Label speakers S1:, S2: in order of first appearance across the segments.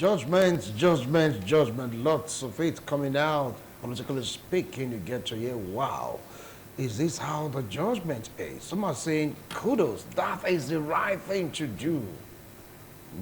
S1: Judgment, judgment, judgment. Lots of it coming out. Politically speaking, you get to hear, wow, is this how the judgment is? Some are saying, kudos, that is the right thing to do.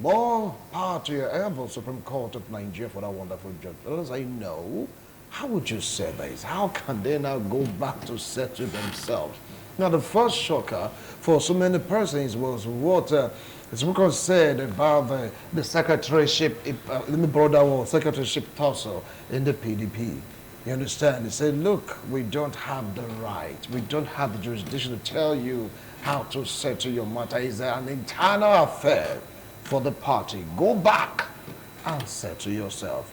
S1: More power to your elbow, Supreme Court of Nigeria, for that wonderful judgment. Others say, no. How would you say this? How can they now go back to settle themselves? Now, the first shocker for so many persons was what the Supreme Court said about the secretaryship, let me borrow that word, secretaryship tussle in the PDP. You understand? They said, look, we don't have the right, we don't have the jurisdiction to tell you how to settle your matter. It's an internal affair for the party. Go back and settle yourself.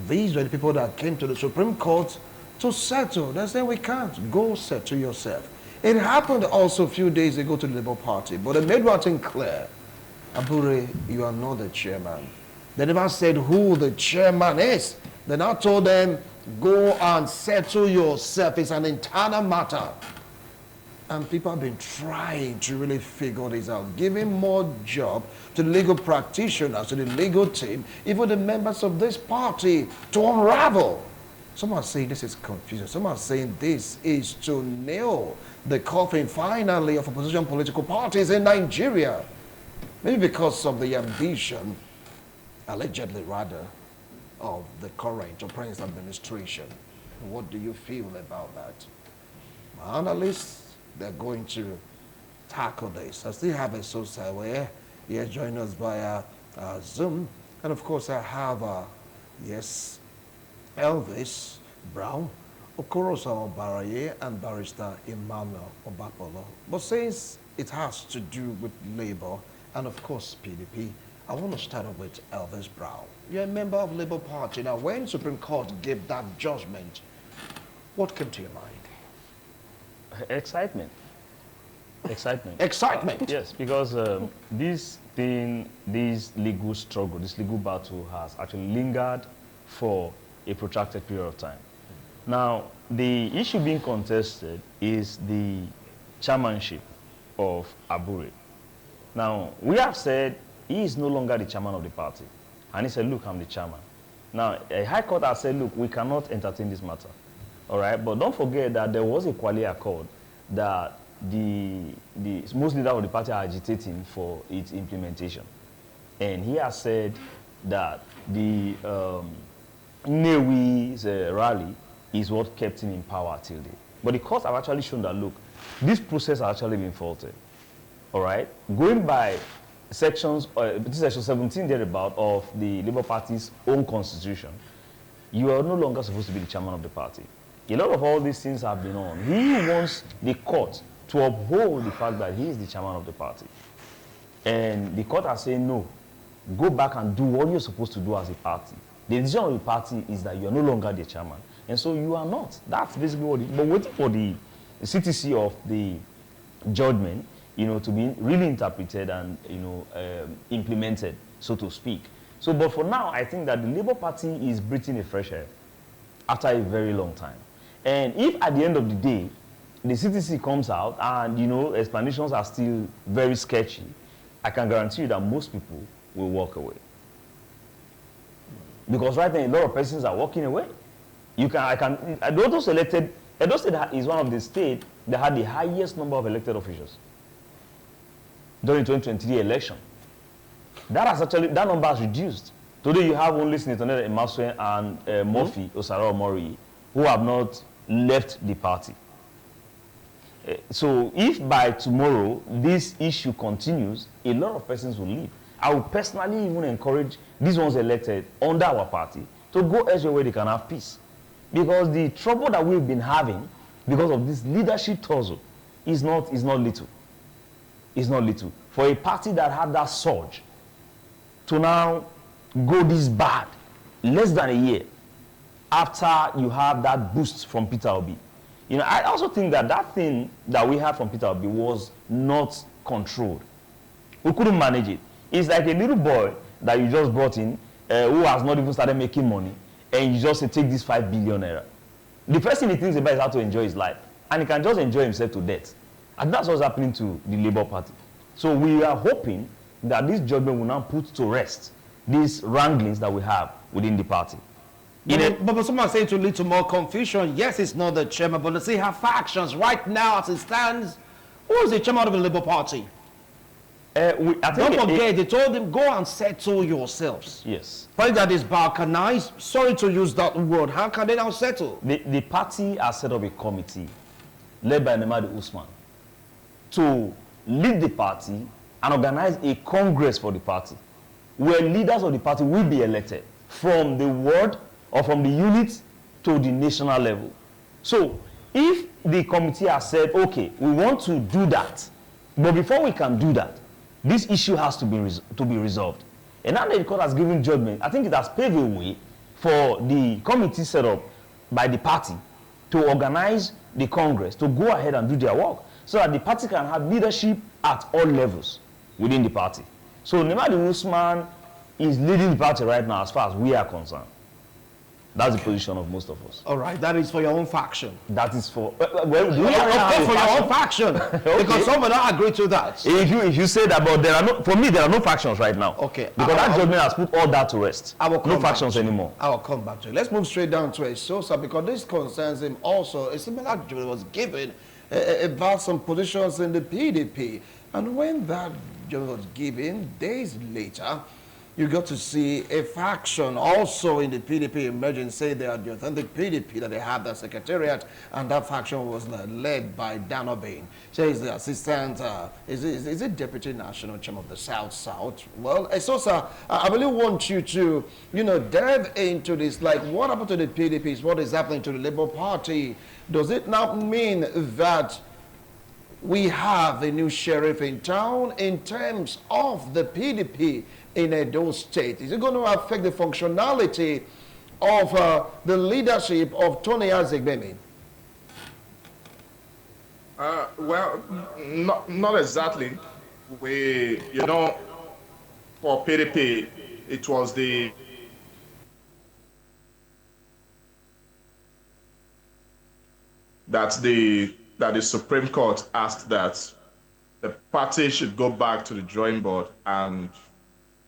S1: These were the people that came to the Supreme Court to settle. They said, we can't. Go settle yourself. It happened also a few days ago to the Labour Party, but they made one thing clear. Abure, you are not the chairman. They never said who the chairman is. They now told them, go and settle yourself. It's an internal matter. And people have been trying to really figure this out, giving more job to the legal practitioners, to the legal team, even the members of this party to unravel. Some are saying this is confusion. Some are saying this is to nail the coffin finally of opposition political parties in Nigeria. Maybe because of the ambition, allegedly rather, of the current or present administration. What do you feel about that? My analysts, they're going to tackle this. I still have a source where you're joining us via Zoom. And of course, I have, yes, Elvis Brown, Okorosa Obaraye, and Barrister Emmanuel Obapolo. But since it has to do with Labour and, of course, PDP, I want to start off with Elvis Brown. You're a member of Labour Party. Now, when Supreme Court gave that judgment, what came to your mind?
S2: Excitement. Excitement.
S1: Excitement?
S2: Yes, because this legal struggle, this legal battle has actually lingered for a protracted period of time. Now, the issue being contested is the chairmanship of Abure. Now, we have said he is no longer the chairman of the party. And he said, look, I'm the chairman. Now, a high court has said, look, we cannot entertain this matter. All right, but don't forget that there was a Kwali Accord that the most leaders of the party are agitating for its implementation. And he has said that the Newi's rally is what kept him in power till date. But the courts have actually shown that, look, this process has actually been faulted. All right, going by sections, section 17 thereabout of the Labour Party's own constitution, you are no longer supposed to be the chairman of the party. A lot of all these things have been on. He wants the court to uphold the fact that he is the chairman of the party. And the court has said, no, go back and do what you're supposed to do as a party. The decision of the party is that you are no longer the chairman. And so you are not. That's basically what it is. But waiting for the CTC of the judgment, to be really interpreted and, implemented, so to speak. So, but for now, I think that the Labour Party is breathing a fresh air after a very long time. And if at the end of the day, the CTC comes out and, explanations are still very sketchy, I can guarantee you that most people will walk away. Because right now, a lot of persons are walking away. Edo State is one of the states that had the highest number of elected officials during 2023 election. That number has reduced. Today you have only Senator Emaswe and Murphy Osaro Mori who have not left the party. So if by tomorrow this issue continues, a lot of persons will leave. I would personally even encourage these ones elected under our party to go elsewhere where they can have peace. Because the trouble that we've been having because of this leadership tussle is not little. It's not little. For a party that had that surge to now go this bad less than a year after you have that boost from Peter Obi. I also think that thing that we had from Peter Obi was not controlled. We couldn't manage it. It's like a little boy that you just brought in who has not even started making money, and you just say, take this 5 billion naira. The first thing he thinks about is how to enjoy his life. And he can just enjoy himself to death. And that's what's happening to the Labour Party. So we are hoping that this judgment will now put to rest these wranglings that we have within the party.
S1: But someone saying to lead to more confusion. Yes, it's not the chairman, but let's see her factions right now as it stands. Who is the chairman of the Labour Party? Don't forget, they told him, go and settle yourselves.
S2: Yes.
S1: But that is balkanized. Sorry to use that word. How can they now settle?
S2: The party has set up a committee led by Nemadi Usman to lead the party and organize a congress for the party where leaders of the party will be elected from the ward or from the unit to the national level. So if the committee has said, okay, we want to do that, but before we can do that, this issue has to be resolved. And now the court has given judgment. I think it has paved a way for the committee set up by the party to organize the Congress to go ahead and do their work so that the party can have leadership at all levels within the party. So Nemadi Usman is leading the party right now as far as we are concerned. That's the position of most of us.
S1: All right, that is for your own faction.
S2: That is for
S1: for your own faction. Okay. Because some will not agree to that.
S2: If you say that, but there are for me there are no factions right now.
S1: Okay.
S2: Because that judgment has put all that to rest. No factions anymore.
S1: I will come back to it. Let's move straight down to Esosa because this concerns him also. A similar judgment was given about some positions in the PDP, and when that judgment was given, days later, you got to see a faction also in the PDP emerging, say they are the authentic PDP, that they have their secretariat, and that faction was led by Dan Obin. So he's the assistant, is it deputy national chairman of the South? Well, Esosa, I really want you to, delve into this, like what happened to the PDPs, what is happening to the Labour Party? Does it now mean that we have a new sheriff in town in terms of the PDP in Edo State? Is it going to affect the functionality of the leadership of Tony Azegbemi?
S3: Well, not exactly. For PDP, it was that the Supreme Court asked that the party should go back to the drawing board and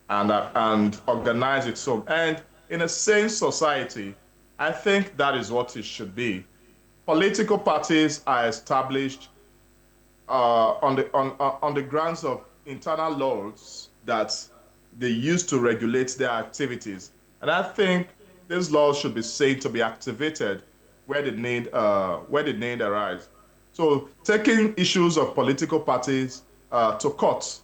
S3: organize its own. And in a sane society, I think that is what it should be. Political parties are established on the grounds of internal laws that they use to regulate their activities. And I think these laws should be said to be activated where the need arise. So taking issues of political parties to court,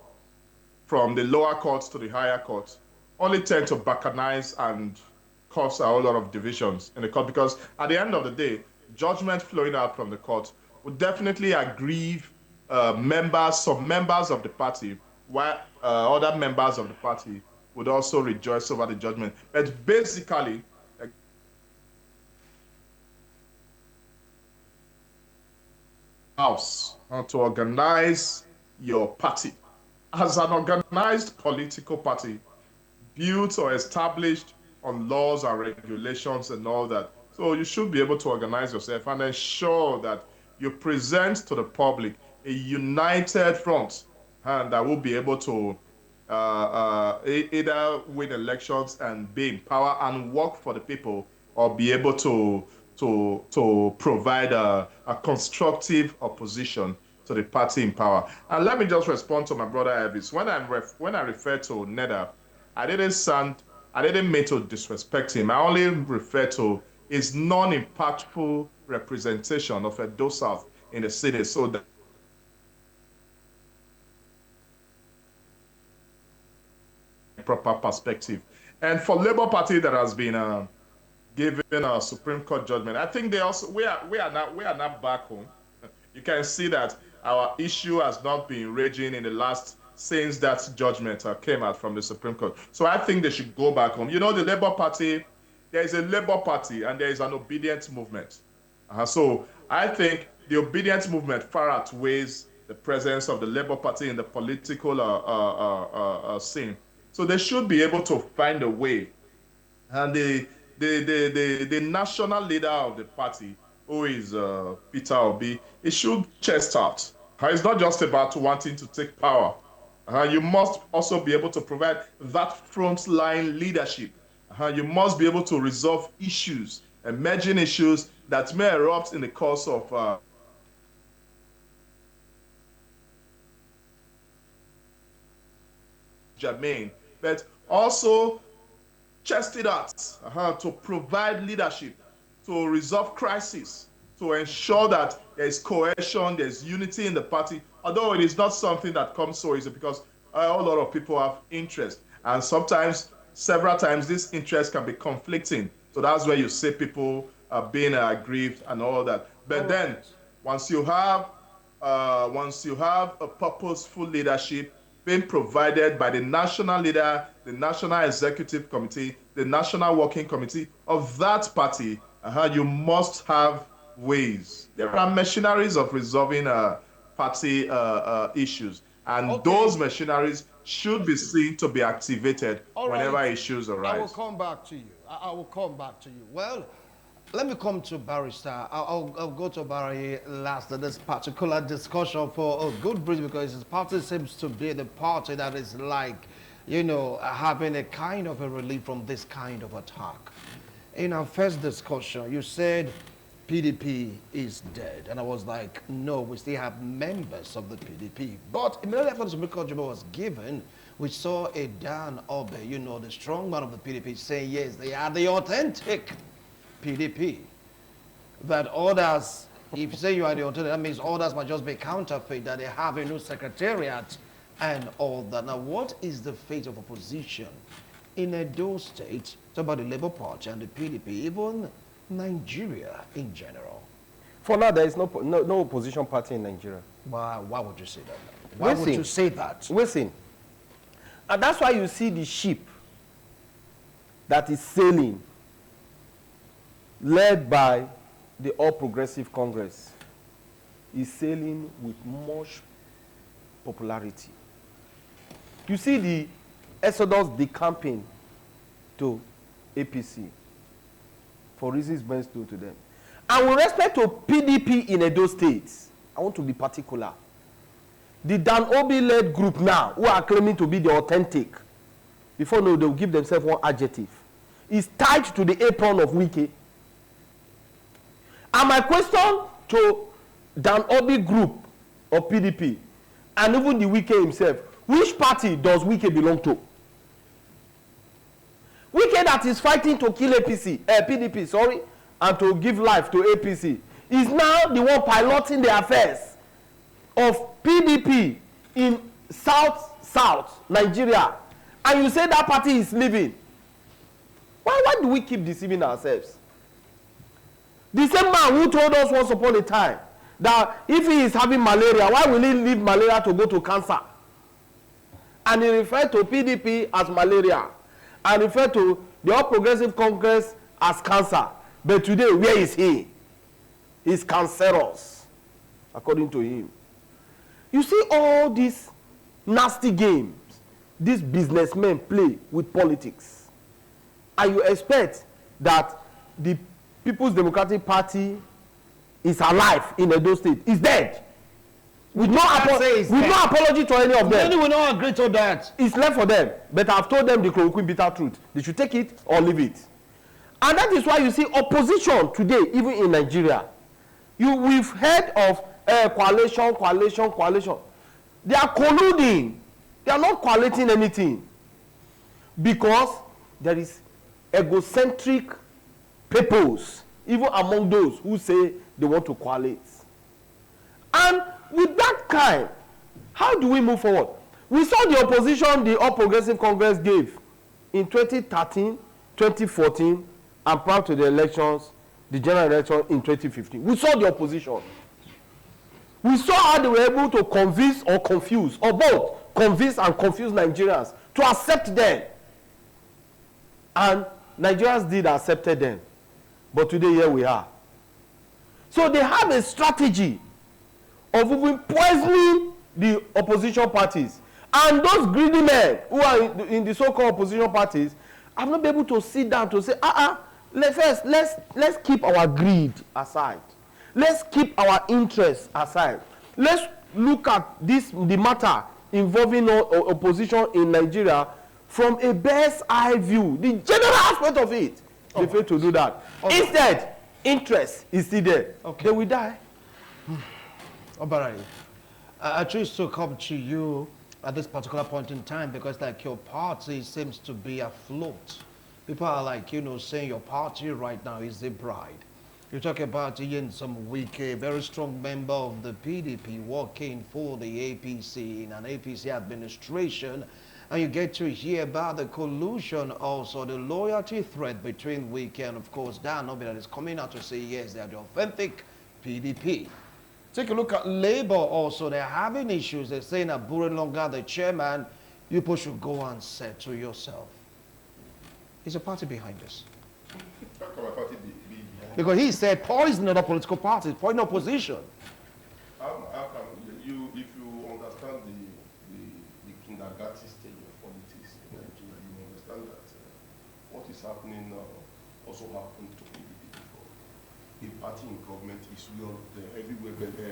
S3: from the lower courts to the higher courts, only tend to balkanize and cause a whole lot of divisions in the court, because at the end of the day, judgment flowing out from the court would definitely aggrieve some members of the party, while other members of the party would also rejoice over the judgment. But basically, house to organize your party as an organized political party built or established on laws and regulations and all that. So you should be able to organize yourself and ensure that you present to the public a united front and that will be able to either win elections and be in power and work for the people, or be able to provide a constructive opposition to the party in power. And let me just respond to my brother Elvis. When I refer to Neda, I didn't mean to disrespect him. I only refer to his non-impactful representation of Edo South in the city, so that proper perspective. And for Labour Party that has been given a Supreme Court judgment, I think we are not back home. You can see that our issue has not been raging in the last since that judgment came out from the Supreme Court. So I think they should go back home. The Labour Party, there is a Labour Party and there is an obedience movement. So I think the obedience movement far outweighs the presence of the Labour Party in the political scene. So they should be able to find a way. And the national leader of the party, who is Peter Obi, he should chest out. It's not just about wanting to take power. You must also be able to provide that frontline leadership. You must be able to resolve issues, emerging issues that may erupt in the course of Jermaine, but also chest it out to provide leadership, to resolve crisis, to ensure that there's cohesion, there's unity in the party, although it is not something that comes so easy because a whole lot of people have interest. And sometimes, several times, this interest can be conflicting. So that's where you see people being aggrieved and all that. But then, once you have a purposeful leadership being provided by the national leader, the national executive committee, the national working committee of that party, you must have ways. There are machineries of resolving party issues, and those machineries should be seen to be activated whenever issues arise.
S1: I will come back to you. I will come back to you. Well, let me come to Barrister. I'll go to Barry last in this particular discussion for a good reason, because his party seems to be the party that is like, you know, having a kind of a relief from this kind of attack. In our first discussion, you said PDP is dead. And I was like, no, we still have members of the PDP. But immediately after the Supreme Court judgment was given, we saw a Dan Obe, you know, the strong man of the PDP, saying, yes, they are the authentic PDP. That others, if you say you are the authentic, that means others might just be counterfeit, that they have a new secretariat and all that. Now, what is the fate of opposition in Edo State, talk about the Labour Party and the PDP, even Nigeria in general?
S4: For now, there is no opposition party in Nigeria.
S1: Why would you say that? Why would you say that?
S4: Listen. And that's why you see the ship that is sailing, led by the All Progressive Congress, is sailing with much popularity. You see the Exodus decamping to APC for reasons best known to them. And with respect to PDP in Edo State, I want to be particular. The Dan Obi-led group now, who are claiming to be the authentic, before no, they'll give themselves one adjective, is tied to the apron of Wike. And my question to Dan Obi group of PDP, and even the Wike himself, which party does Wike belong to? Wike that is fighting to kill PDP, sorry, and to give life to APC, is now the one piloting the affairs of PDP in South Nigeria. And you say that party is leaving. Why do we keep deceiving ourselves? The same man who told us once upon a time that if he is having malaria, why will he leave malaria to go to cancer? And he referred to PDP as malaria and referred to the All Progressive Congress as cancer. But today, where is he? He's cancerous, according to him. You see all these nasty games these businessmen play with politics. And you expect that the People's Democratic Party is alive in Edo State. It's dead. With no apology to any of them.
S1: Many will not agree to that.
S4: It's left for them. But I've told them the chloroquine bitter truth. They should take it or leave it. And that is why you see opposition today, even in Nigeria. We've heard of coalition. They are colluding. They are not collating anything. Because there is egocentric purpose, even among those who say they want to coalesce. And with that kind, how do we move forward? We saw the opposition the All Progressive Congress gave in 2013, 2014, and prior to the elections, the general election in 2015. We saw the opposition. We saw how they were able to convince or confuse, or both convince and confuse Nigerians to accept them. And Nigerians did accept them. But today, here we are. So they have a strategy of even poisoning the opposition parties. And those greedy men who are in the so-called opposition parties have not been able to sit down to say, let's keep our greed aside. Let's keep our interests aside. Let's look at the matter involving opposition in Nigeria from a bird's eye view, the general aspect of it. They fail to do that. Instead, interest is still there. They will die.
S1: Obarai, I choose to come to you at this particular point in time because like your party seems to be afloat. People are like, saying your party right now is a bride. You talk about Ian some week, a very strong member of the PDP working for the APC in an APC administration, and you get to hear about the collusion, also the loyalty thread between Wike and, of course, Dan Obi that is coming out to say, yes, they are the authentic PDP. Take a look at Labour also. They're having issues. They're saying that Bure Longa, the chairman, you people should go and settle yourself. Is a party behind this?
S5: How can my party be behind?
S1: Because he said poison other political parties, poison opposition.
S5: How come you, if you understand the kindergarten stage of politics in Nigeria, you understand that what is happening now also happened to PDP before. A party in government is real,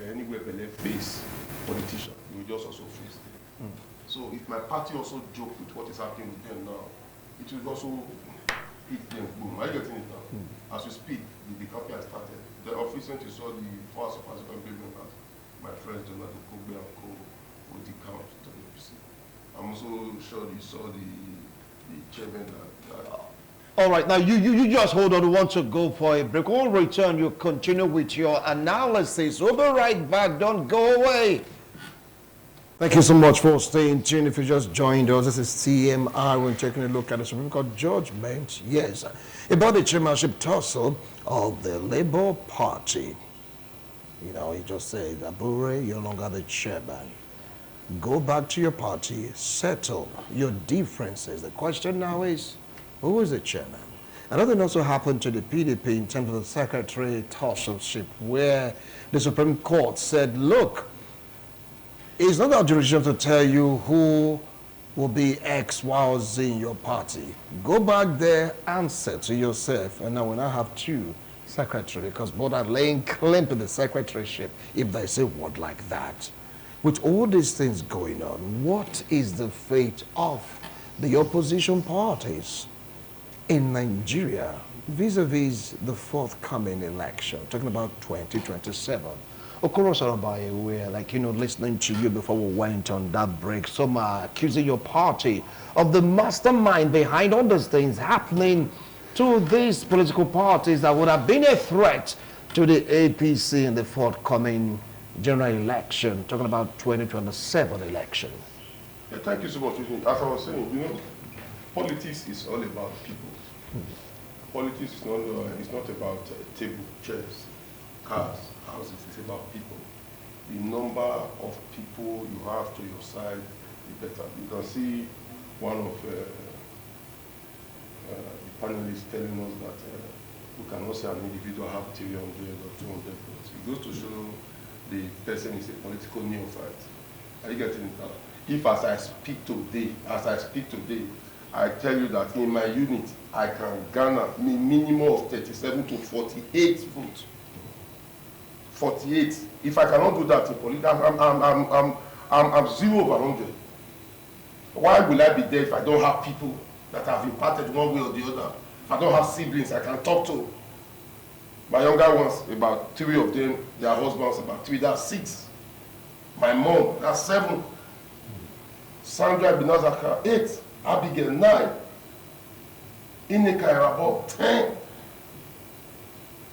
S5: anywhere Bele face politician, you will just also face them. So if my party also joke with what is happening with them now, it will also hit them. Boom. Are you getting it now? As we speak, the campaign has started. The office went to saw the first of us members, my friends Jonathan Kobe and Co. with the count to the office. I'm also sure you saw the chairman that
S1: All right, now you just hold on. We want to go for a break. We'll return. You continue with your analysis. We'll be right back. Don't go away. Thank you so much for staying tuned. If you just joined us, this is TMI. We're taking a look at the Supreme Court judgment, yes, about the chairmanship tussle of the Labour Party. He just said, Abure, you're no longer the chairman. Go back to your party, settle your differences. The question now is, who is the chairman? Another thing also happened to the PDP in terms of the secretary tussle-ship, where the Supreme Court said, look, it's not our jurisdiction to tell you who will be X, Y, or Z in your party. Go back there and settle yourself. And now we now have two secretaries because both are laying claim to the secretaryship if they say a word like that. With all these things going on, what is the fate of the opposition parties in Nigeria vis-a-vis the forthcoming election, talking about 2027? Okoro Sarabaye, we're listening to you before we went on that break. Some are accusing your party of the mastermind behind all those things happening to these political parties that would have been a threat to the APC in the forthcoming general election, talking about 2027 election.
S5: Yeah, thank you so much. As I was saying, politics is all about people. Politics is not about table, chairs, cars, houses. It's about people. The number of people you have to your side, the better. You can see one of the panelists telling us that we cannot say an individual have 300 or 200 votes. It goes to show the person is a political neophyte. Are you getting it now? If as I speak today, I tell you that in my unit, I can garner a minimum of 37 to 48 votes. 48. If I cannot do that in politics, I'm 0 over 100. Why will I be there if I don't have people that have impacted one way or the other? If I don't have siblings I can talk to. My younger ones, about 3 of them, their husbands, about 3, that's 6. My mom, that's 7. Sandra Binazaka, 8. Abigail, 9. Ineka Erabo, 10.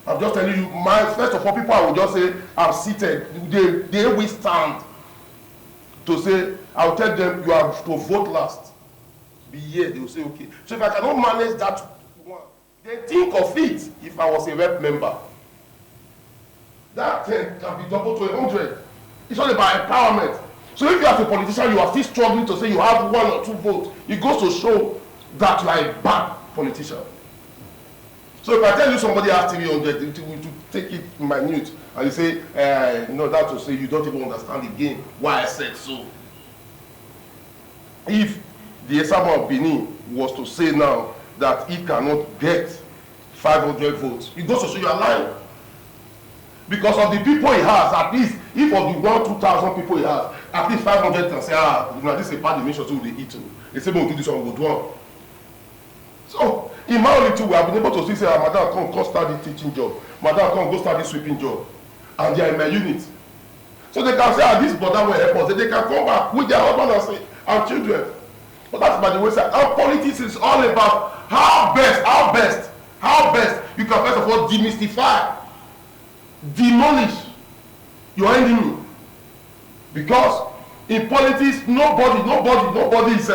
S5: I'm just telling you, first of all, people I will just say, I'm seated. They will stand to say, I'll tell them, you have to vote last. Be here, they will say, okay. So if I cannot manage that one, then think of it if I was a rep member. That 10 can be doubled to 100. It's all about empowerment. So if you are a politician, you are still struggling to say you have 1 or 2 votes, it goes to show that you are a bad politician. So if I tell you somebody has 300, it will take it minute, and you say, that to say you don't even understand the game, why I said so. If the Esama of Benin was to say now that he cannot get 500 votes, it goes to show you are lying. Because of the people he has, at least, if of the 1,000 to 2,000 people he has, at least 500 can say, this is a part of the mission, so they eat too. They say, we'll do this one, we'll do one. So, in my only two, we have been able to say, madam, come start this teaching job. Madam, come go start this sweeping job. And they are in my unit. So they can say, this brother will help us. They can come back with their husband and say, and children. But that's by the wayside. Our politics is all about how best you can first of all demystify, demolish your enemy. Because in politics, nobody is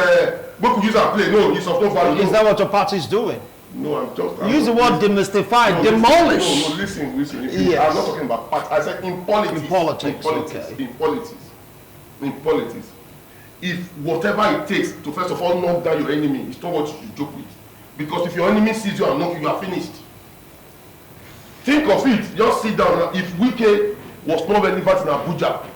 S5: we could use and play. No, it's of no value.
S1: Is that what your party is doing?
S5: No,
S1: Use the word demystify, demolish.
S5: No, listen.
S1: Yes.
S5: I'm not talking about party. I said in politics. In politics. If whatever it takes to first of all knock down your enemy, it's not what you should joke with. Because if your enemy sees you and knock you are finished. Think of it. Just sit down. If Wike was not relevant in Abuja,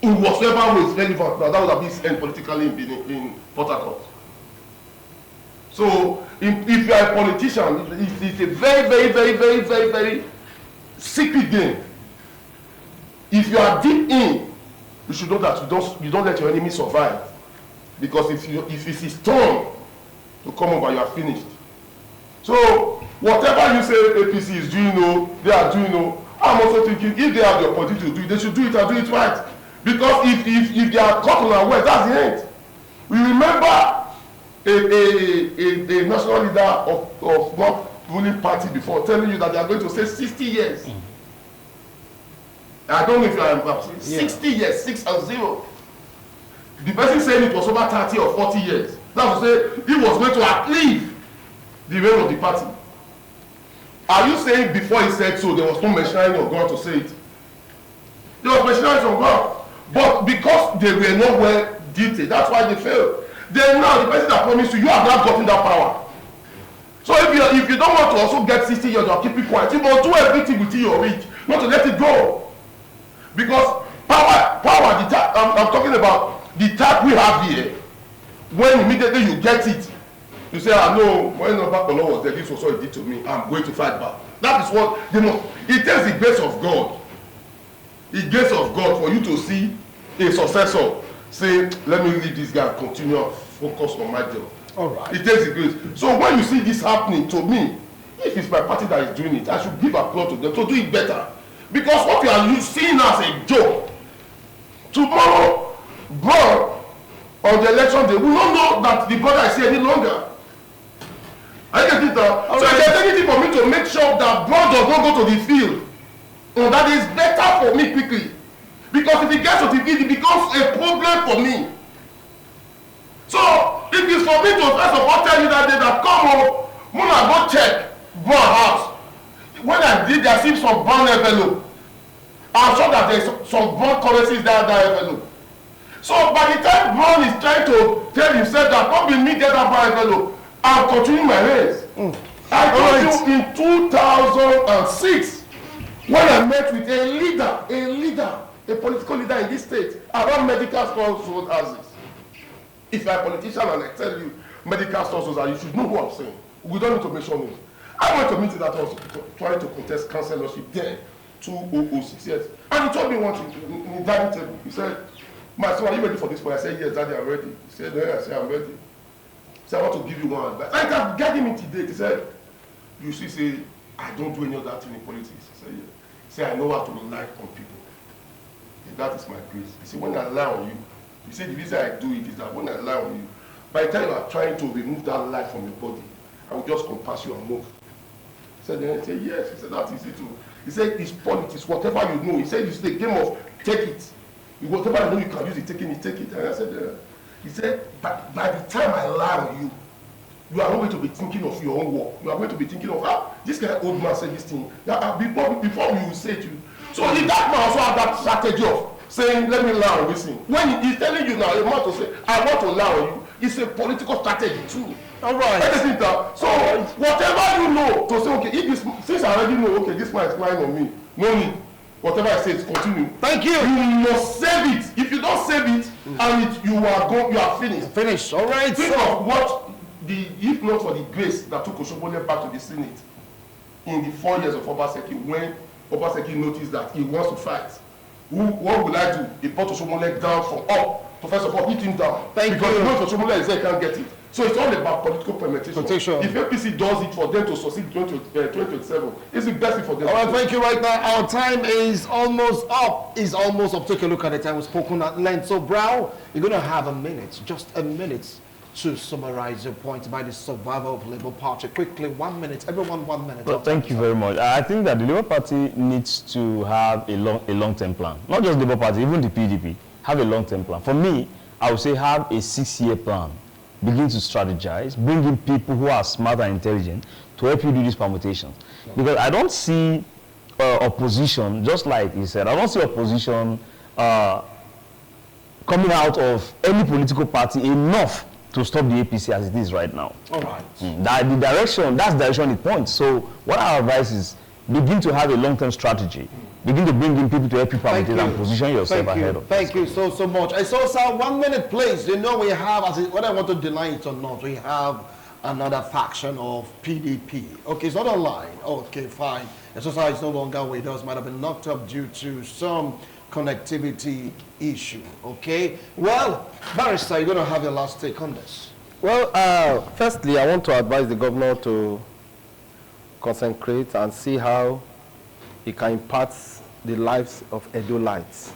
S5: in whatever way it's relevant, now that would have been spent politically in Port Harcourt. So, if you are a politician, it's a very secret game. If you are deep in, you should know that you don't let your enemy survive. Because if it is turn to come over, you are finished. So, whatever you say APC is doing, they are doing, I'm also thinking if they have the opportunity to do it, they should do it and do it right. Because if they are caught unaware, that's the end. We remember a national leader of one ruling party before telling you that they are going to say 60 years. I don't know if you are 60 years, 6 and 0. The person saying it was over 30 or 40 years. That would say he was going to outlive the reign of the party. Are you saying before he said so, there was no machinery of God to say it? There was machinery of God. But because they were not well detailed, that's why they failed. Then now, the person that promised you have not gotten that power. So if you don't want to also get 60 years or keep it quiet, you must do everything within your reach, not to let it go. Because power, I'm talking about the type we have here. When immediately you get it, you say, no, when Obakolo was there, this was what he did to me, I'm going to fight back. That is what, it takes the grace of God. The grace of God for you to see a successor say, let me leave this guy and continue to focus on my job.
S1: All right.
S5: It takes the grace. So when you see this happening to me, if it's my party that is doing it, I should give applause to them to do it better. Because what you are seeing as a joke, tomorrow, bro, on the election day, we don't know that the brother is here any longer. I get it now. So if there's anything for me to make sure that bro does not go to the field, that is better for me quickly. Because if it gets to the field, it becomes a problem for me. So it is for me to first of all tell you that day that come on, Muna go check bro house. When I did, I see some brown envelope. I'm sure that there's some brown currencies that envelope. So by the time Brown is trying to tell himself that come with me get that brown envelope, I'm continuing my race. I told you in 2006 when I met with a political leader in this state around medical stores as this. If you're a politician and I tell you medical stores, you should know what I'm saying. We don't need to mention it. I went to meet that I was trying to contest councillorship there 2006 years. And he told me one thing in the dining table. He said, my son, are you ready for this point? I said, yes, Daddy, I'm ready. He said, yeah, I said, I'm ready. He said, I want to give you one advice. I can get him in today. He said, you see, say, I don't do any of that thing in politics. He said, yeah. He said, I know how to rely on people. And that is my grace. He said, when I rely on you, he said, the reason I do it is that when I rely on you, by the time you are trying to remove that life from your body, I will just compass you and move. He said, then I said, yes. He said, that's easy too. He said, it's politics, whatever you know. He said, it's the game of take it. Whatever you know you can use it, taking it, take it. And I said, he said, by the time I rely on you, you are not going to be thinking of your own work. You are going to be thinking of, this guy old man said this thing. Before we will say to you. So if that man also have that strategy of saying, let me rely on this thing. When he's telling you now, a man to say, I want to rely on you, it's a political strategy too.
S1: All right.
S5: So whatever you know to say, okay, if this, since I already know, okay, this man is lying on me, no need. Whatever I say is continue.
S1: Thank you.
S5: You must save it. If you don't save it, and you are finished.
S1: Finished. All right.
S5: Think of what if not for the grace that took Oshobole back to the Senate in the 4 years of Obaseki, when Obaseki noticed that he wants to fight. What will I do? He brought Osomole down from up to first of all hit him down.
S1: Thank
S5: because
S1: you.
S5: Because Osomole is there, can't get it. So it's all about political permutation. If APC does it for them to succeed in 2027, it's the best thing for them.
S1: All right, thank you right now. Our time is almost up. Is almost up. Take a look at the time. We've spoken at length. So, Brown, you're going to have a minute, just a minute, to summarize your point about the survival of Labour Party. Quickly, 1 minute. Everyone, 1 minute.
S2: Well, thank you very much. I think that the Labour Party needs to have a long-term plan. Not just the Labour Party, even the PDP, have a long-term plan. For me, I would say have a 6-year plan. Begin to strategize, bring in people who are smart and intelligent to help you do these permutations. Because I don't see opposition, just like he said, I don't see opposition coming out of any political party enough to stop the APC as it is right now.
S1: All right.
S2: That's the direction it points. So what our advice is, begin to have a long-term strategy. Begin to bring in people to help you permutate and position yourself ahead of.
S1: Thank you so much. And so, sir, 1 minute, please. You know we have, whether I want to deny it or not, we have another faction of PDP. Okay, it's not online. Okay, fine. And so, sir, it's no longer with us. Might have been knocked up due to some connectivity issue. Okay. Well, Barrister, you're going to have your last take on this.
S4: Well, firstly, I want to advise the governor to concentrate and see how he can impact the lives of Edo-lites.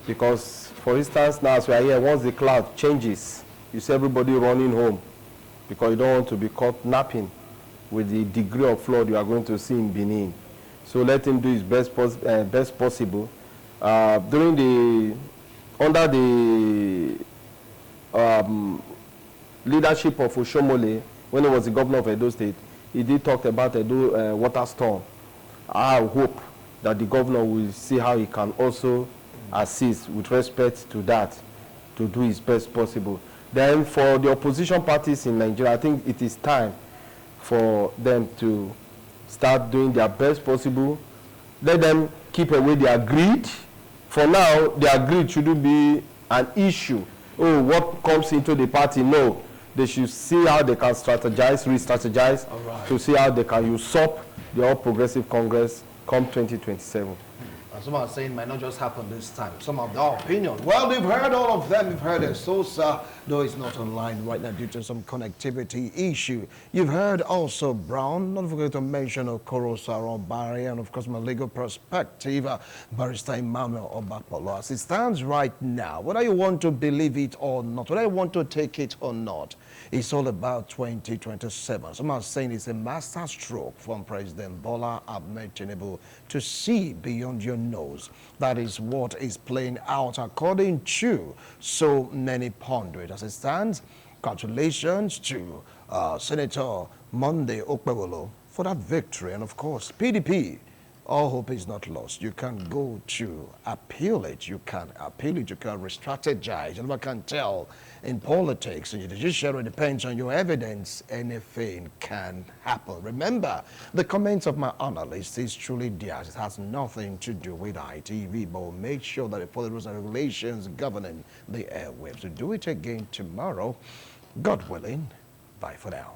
S4: Because, for instance, now as we are here, once the cloud changes, you see everybody running home because you don't want to be caught napping with the degree of flood you are going to see in Benin. So let him do his best possible. Under the leadership of Oshomole, when he was the governor of Edo State, he did talk about Edo water storm. I hope that the governor will see how he can also assist with respect to that, to do his best possible. Then for the opposition parties in Nigeria, I think it is time for them to start doing their best possible. Let them keep away their greed. For now, their greed shouldn't be an issue. Oh, what comes into the party? No. They should see how they can strategize, re-strategize, to see how they can usurp the All Progressive Congress come 2027.
S1: Some are saying it might not just happen this time. Some of their opinion. Well, we've heard all of them. You've heard it. Sosa, though it's not online right now due to some connectivity issue. You've heard also Brown. Not forget to mention Okoro Saron Barry and, of course, my legal perspective, Barrister Emmanuel Obapolo. As it stands right now, whether you want to believe it or not, whether you want to take it or not, it's all about 2027. Some are saying it's a master stroke from President Bola Ahmed Tinubu to see beyond your nose. That is what is playing out according to so many pundits. As it stands, congratulations to Senator Monday Okpebolo for that victory. And of course, PDP, all hope is not lost. You can go to appeal it. You can appeal it. You can re-strategize. You never can tell in politics, and the judiciary depends on your evidence. Anything can happen. Remember, the comments of my analyst is truly theirs. It has nothing to do with ITV, but we'll make sure that the rules and regulations governing the airwaves. To do it again tomorrow, God willing. Bye for now.